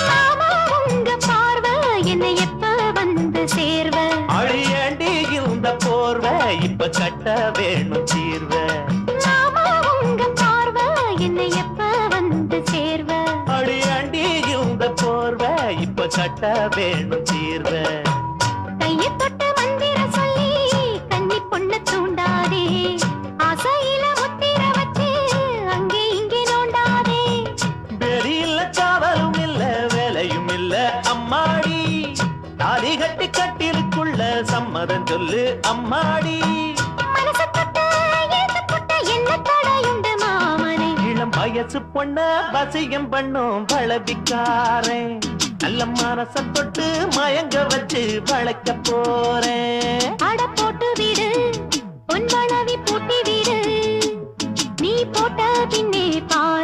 மாமா உங்க பார்வை என்னை எப்ப வந்து சேர்வ அழியாண்டி இந்த போர்வ இப்ப கட்ட வேணும் தீர்வ மாமா உங்க பார்வை என்னை எப்ப வந்து சேர்வ அழியாண்டி இந்த போர்வ இப்ப கட்ட வேணும் தீர்வ கையை தொட்டு மந்திர சொல்லி கன்னி பொண்ணு தூண்டாதே ஆசையில முத்திர வச்சு அங்கே இங்கே நோண்டாதே வெளியில காவலும் இல்ல வேலையும் இல்ல அம்மாடி தாலி கட்டி கட்டிலுக்குள்ள சம்மதம் சொல்லு அம்மாடி மனசு தொட்டு எழுத்து போட்ட என்ன தடையுண்டு மாமனே இளம் வயசு பொண்ண வசியம் பண்ணும் வளபிக்காரன் நல்ல மனச தொட்டு மயங்க வச்சு வளர்க்க போறேன் அட போட்டு விடு பொன் வளவி பூட்டி விடு நீ போட்ட பின்னே பாரு